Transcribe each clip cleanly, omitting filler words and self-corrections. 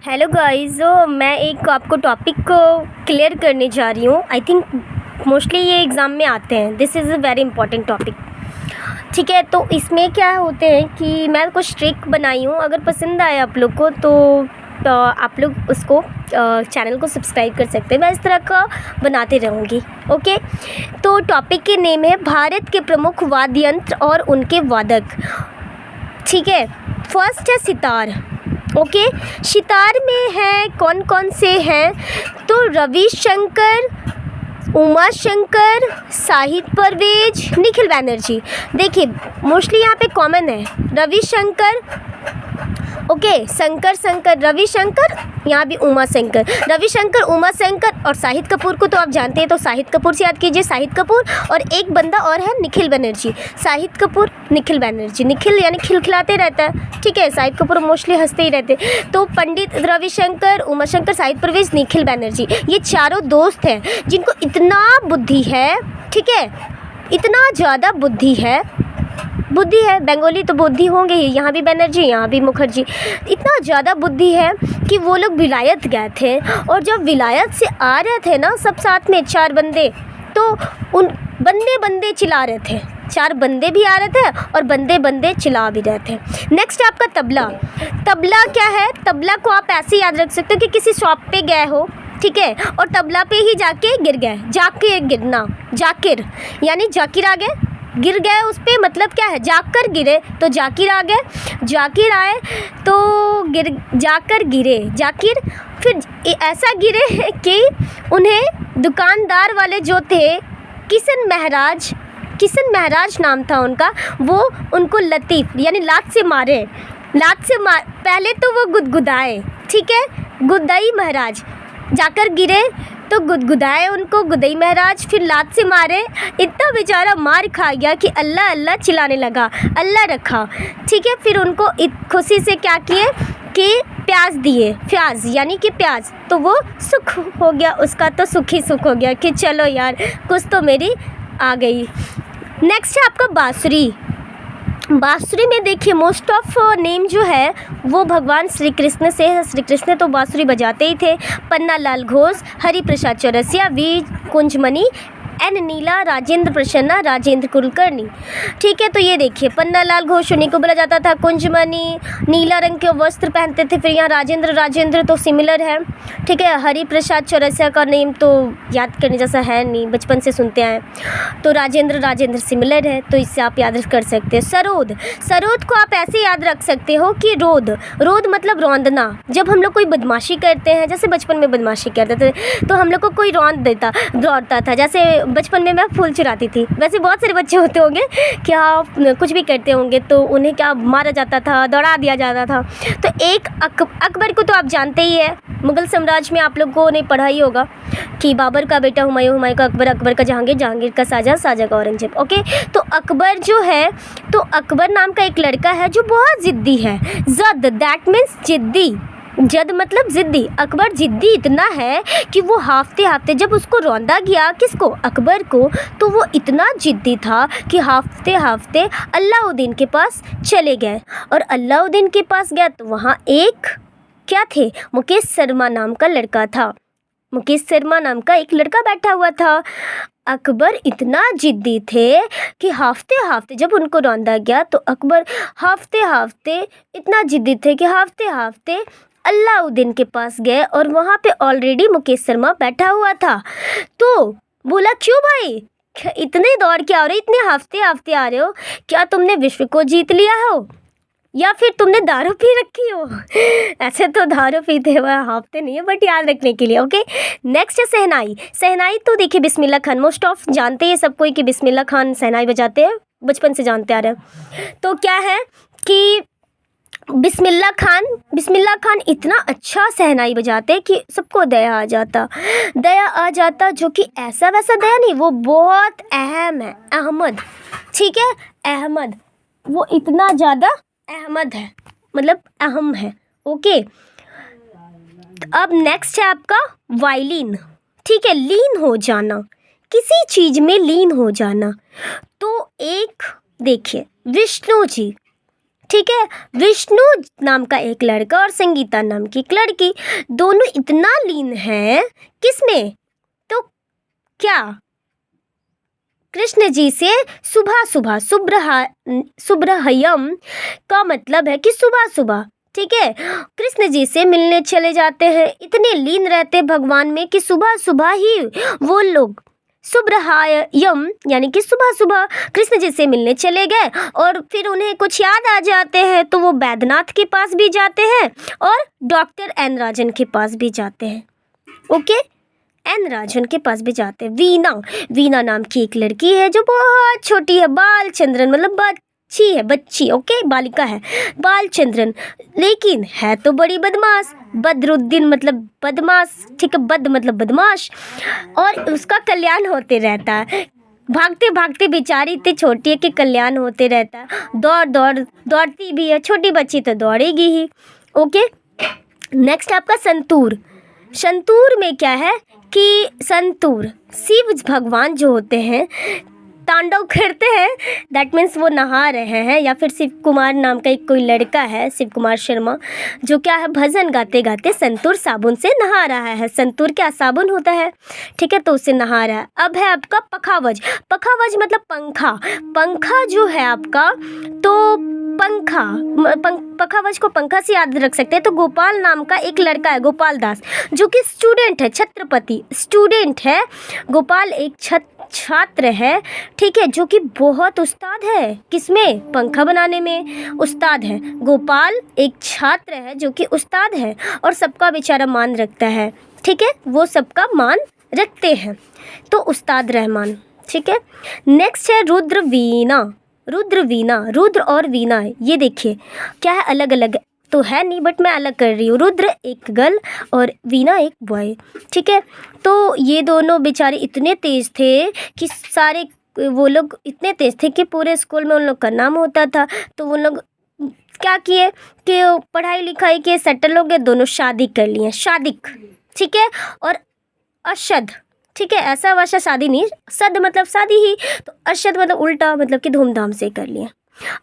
Hello guys, मैं एक आपको टॉपिक को क्लियर करने जा रही हूँ। आई थिंक मोस्टली ये एग्ज़ाम में आते हैं। This is a very important topic. ठीक है, तो इसमें क्या होते हैं कि मैं कुछ ट्रिक बनाई हूँ। अगर पसंद आए आप लोग को तो आप लोग उसको चैनल को सब्सक्राइब कर सकते हैं। मैं इस तरह का बनाते रहूँगी। ओके, तो टॉपिक के नेम है भारत के प्रमुख वाद्य यंत्र और उनके वादक। ठीक है, फर्स्ट है सितार। ओके, सितार में है कौन कौन से हैं, तो रविशंकर, उमा शंकर, शाहिद परवेज, निखिल बैनर्जी। देखिए मोस्टली यहाँ पे कॉमन है रविशंकर। ओके, शंकर शंकर रविशंकर, यहाँ भी उमा शंकर, रविशंकर, उमा शंकर और शाहिद कपूर को तो आप जानते हैं, तो शाहिद कपूर से याद कीजिए, शाहिद कपूर। और एक बंदा और है निखिल बनर्जी। शाहिद कपूर, निखिल बनर्जी। निखिल यानी खिलखिलाते रहता है। ठीक है, शाहिद कपूर मोस्टली हंसते ही रहते हैं। तो पंडित रविशंकर, उमा शंकर, शाहिद परवेज, निखिल बनर्जी, ये चारों दोस्त हैं जिनको इतना बुद्धि है। ठीक है, इतना ज़्यादा बुद्धि है बंगाली तो बुद्धि होंगे ही, यहाँ भी बनर्जी, यहाँ भी मुखर्जी। इतना ज़्यादा बुद्धि है कि वो लोग विलायत गए थे, और जब विलायत से आ रहे थे ना सब साथ में 4 बंदे, तो उन बंदे चिल्ला रहे थे। 4 बंदे भी आ रहे थे और बंदे चिल्ला भी रहे थे। नेक्स्ट आपका तबला। तबला क्या है? तबला को आप ऐसे याद रख सकते हो कि किसी शॉप पे गए हो, ठीक है, और तबला पे ही जाके गिर गए। जाके गिरना, जाकिर यानी जाकिर आ गए, गिर गए उस पर, मतलब क्या है, जाकर गिरे तो जाकिर आ गए। जाकिर आए तो जाकर गिरे जाकिर, फिर ऐसा गिरे कि उन्हें दुकानदार वाले जो थे किशन महराज नाम था उनका, वो उनको लतीफ़ यानी लात से मारे। पहले तो वो गुदगुदाए, ठीक है, गुदई महाराज, जाकर गिरे तो गुदगुदाए उनको गुदई महाराज, फिर लात से मारे। इतना बेचारा मार खा गया कि अल्लाह अल्लाह चिल्लाने लगा, अल्लाह रखा। ठीक है, फिर उनको खुशी से क्या किए कि प्याज दिए, प्याज यानी कि प्याज, तो वो सुख हो गया उसका, तो सुख ही सुख हो गया कि चलो यार कुछ तो मेरी आ गई। नेक्स्ट है आपका बाँसुरी। बाँसुरी में देखिए मोस्ट ऑफ नेम जो है वो भगवान श्री कृष्ण से है। श्री कृष्ण तो बाँसुरी बजाते ही थे। पन्ना लाल घोष, हरि प्रसाद चौरसिया, वी कुंजमणि, एन नीला, राजेंद्र प्रसन्ना, राजेंद्र कुलकर्णी। ठीक है, तो ये देखिए पन्ना लाल घोष उन्हीं को बोला जाता था। कुंजमणि नीला रंग के वस्त्र पहनते थे। फिर यहाँ राजेंद्र तो सिमिलर है। ठीक है, हरि प्रसाद चौरसिया का नेम तो याद करने जैसा है नहीं, बचपन से सुनते आए, तो राजेंद्र सिमिलर है, तो इससे आप याद कर सकते हैं। सरोद को आप ऐसे याद रख सकते हो कि रोद मतलब रौंदना। जब हम लोग कोई बदमाशी करते हैं, जैसे बचपन में बदमाशी करते थे तो हम लोग को कोई दौड़ता था। जैसे बचपन में मैं फूल चुराती थी, वैसे बहुत सारे बच्चे होते होंगे क्या कुछ भी करते होंगे तो उन्हें क्या मारा जाता था, दौड़ा दिया जाता था। तो एक अकबर को तो आप जानते ही है, मुग़ल साम्राज्य में आप लोगों ने पढ़ा ही होगा कि बाबर का बेटा हुमायूं का अकबर, अकबर का जहांगीर का शाहजहां का औरंगजेब। ओके, तो अकबर जो है, तो अकबर नाम का एक लड़का है जो बहुत ज़िद्दी है। दैट मीन्स जिद्दी, जद मतलब ज़िद्दी। अकबर ज़िद्दी इतना है कि वो हाफते जब उसको रौंदा गया, किसको, अकबर को, तो वो इतना ज़िद्दी था कि हाफते अलाउद्दीन के पास चले गए। और अलाउद्दीन के पास गया तो वहाँ एक क्या थे, मुकेश शर्मा नाम का लड़का था। मुकेश शर्मा नाम का एक लड़का बैठा हुआ था। अकबर इतना ज़िद्दी थे कि हाफते जब उनको रौंदा गया तो अकबर हाफते इतना ज़िद्दी थे कि हाफते अलाउद्दीन के पास गए, और वहाँ पे ऑलरेडी मुकेश शर्मा बैठा हुआ था। तो बोला, क्यों भाई इतने दौड़ के आ रहे हो, इतने हाफते आ रहे हो, क्या तुमने विश्व को जीत लिया हो या फिर तुमने दारू पी रखी हो? ऐसे तो दारू पीते हुए हाफते नहीं है, बट याद रखने के लिए। ओके, नेक्स्ट है शहनाई। तो देखिए बिस्मिल्लाह खान, मोस्ट ऑफ जानते हैं सब कोई कि बिस्मिल्लाह खान शहनाई बजाते हैं, बचपन से जानते आ रहे हैं। तो क्या है कि बिस्मिल्लाह खान इतना अच्छा शहनाई बजाते कि सबको दया आ जाता, जो कि ऐसा वैसा दया नहीं, वो बहुत अहम है। अहमद, ठीक है, अहमद, वो इतना ज़्यादा अहमद है, मतलब अहम है। ओके, अब नेक्स्ट है आपका वायलिन। ठीक है, लीन हो जाना, किसी चीज़ में लीन हो जाना। तो एक देखिए विष्णु जी, ठीक है। विष्णु नाम का एक लड़का और संगीता नाम की एक लड़की, दोनों इतना लीन है किसमें, तो क्या, कृष्ण जी से सुबह सुबह, सुब्रहयम का मतलब है कि सुबह सुबह, ठीक है, कृष्ण जी से मिलने चले जाते हैं। इतने लीन रहते भगवान में कि सुबह सुबह ही वो लोग सुब्रहायम यानी कि सुबह सुबह कृष्ण जी से मिलने चले गए, और फिर उन्हें कुछ याद आ जाते हैं तो वो बैद्यनाथ के पास भी जाते हैं और डॉक्टर एन राजन के पास भी जाते हैं। ओके, एन राजन के पास भी जाते हैं। वीना नाम की एक लड़की है जो बहुत छोटी है, बालचंद्रन मतलब बच्ची, ओके, बालिका है, बालचंद्रन, लेकिन है तो बड़ी बदमाश, बदरुद्दीन मतलब बदमाश, ठीक है, बद मतलब बदमाश, और उसका कल्याण होते रहता है। भागते भागते बेचारी इतनी छोटी है कि कल्याण होते रहता है, दौड़ती भी है, छोटी बच्ची तो दौड़ेगी ही। ओके, नेक्स्ट आपका संतूर में क्या है कि संतूर शिव भगवान जो होते हैं तांडव करते हैं, दैट मीन्स वो नहा रहे हैं, या फिर शिव कुमार नाम का एक कोई लड़का है, शिव कुमार शर्मा, जो क्या है भजन गाते गाते संतूर साबुन से नहा रहा है। संतूर क्या साबुन होता है, ठीक है, तो उससे नहा रहा है। अब है आपका पखावज मतलब पंखा जो है आपका, तो पखावज को पंखा से याद रख सकते हैं। तो गोपाल नाम का एक लड़का है, गोपाल दास, जो कि स्टूडेंट है, छत्रपति स्टूडेंट है। गोपाल एक छात्र है, ठीक है, जो कि बहुत उस्ताद है, किसमें, पंखा बनाने में उस्ताद है। गोपाल एक छात्र है जो कि उस्ताद है और सबका बेचारा मान रखता है, ठीक है, वो सबका मान रखते हैं, तो उस्ताद रहमान, ठीक है। नेक्स्ट है रुद्र और वीणा, ये देखिए क्या है, अलग अलग तो है नहीं बट मैं अलग कर रही हूँ। रुद्र एक गर्ल और वीणा एक बॉय, ठीक है। तो ये दोनों बेचारे इतने तेज थे कि वो लोग इतने तेज थे कि पूरे स्कूल में उन लोग का नाम होता था। तो वो लोग क्या किए कि पढ़ाई लिखाई के सेटल हो गए, दोनों शादी कर लिए, शादिक, ठीक है, और अशद, ठीक है, ऐसा वैसा शादी नहीं, सद मतलब शादी ही, तो अशद मतलब उल्टा, मतलब कि धूमधाम से कर लिया।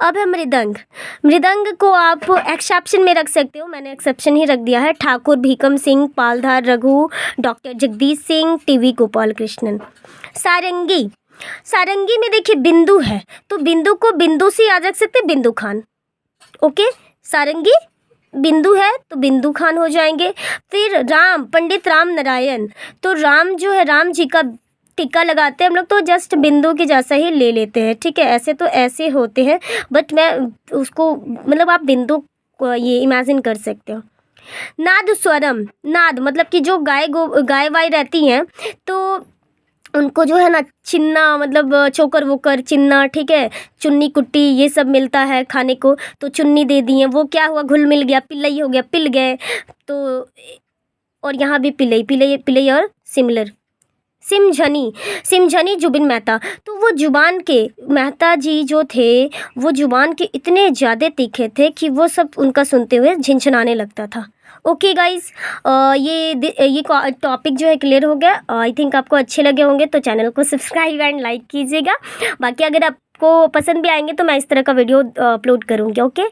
अब है मृदंग को आप एक्सेप्शन में रख सकते हो, मैंने एक्सेप्शन ही रख दिया है। Thakur Bhikam Singh, Paldhar Raghu, doctor Jagdish Singh, TV Gopal Krishnan. सारंगी में देखिए बिंदु है, तो बिंदु को बिंदु से याद रख सकते, बिंदु खान, ओके, सारंगी बिंदु है तो बिंदु खान हो जाएंगे। फिर पंडित राम नारायण, तो राम जो है, राम जी का टीका लगाते हैं हम लोग, तो जस्ट बिंदु के जैसा ही ले लेते हैं, ठीक है, ऐसे तो ऐसे होते हैं बट मैं उसको मतलब आप बिंदु को ये इमेजिन कर सकते हो। नाद मतलब कि जो गाय वाय रहती हैं तो उनको जो है ना चिन्ना मतलब चोकर वोकर चिन्ना, ठीक है, चुन्नी कुट्टी ये सब मिलता है खाने को, तो चुन्नी दे दी है, वो क्या हुआ, घुल मिल गया, पिल्लई हो गया, पिल गए, तो और यहाँ भी पिल्लई और सिमिलर। सिमझनी जुबिन मेहता, तो वो जुबान के मेहता जी जो थे वो जुबान के इतने ज़्यादा तीखे थे कि वो सब उनका सुनते हुए झिनझनाने लगता था। ओके गाइस, ये टॉपिक जो है क्लियर हो गया। आई थिंक आपको अच्छे लगे होंगे, तो चैनल को सब्सक्राइब एंड लाइक कीजिएगा। बाकी अगर आपको पसंद भी आएंगे तो मैं इस तरह का वीडियो अपलोड करूँगी। ओके।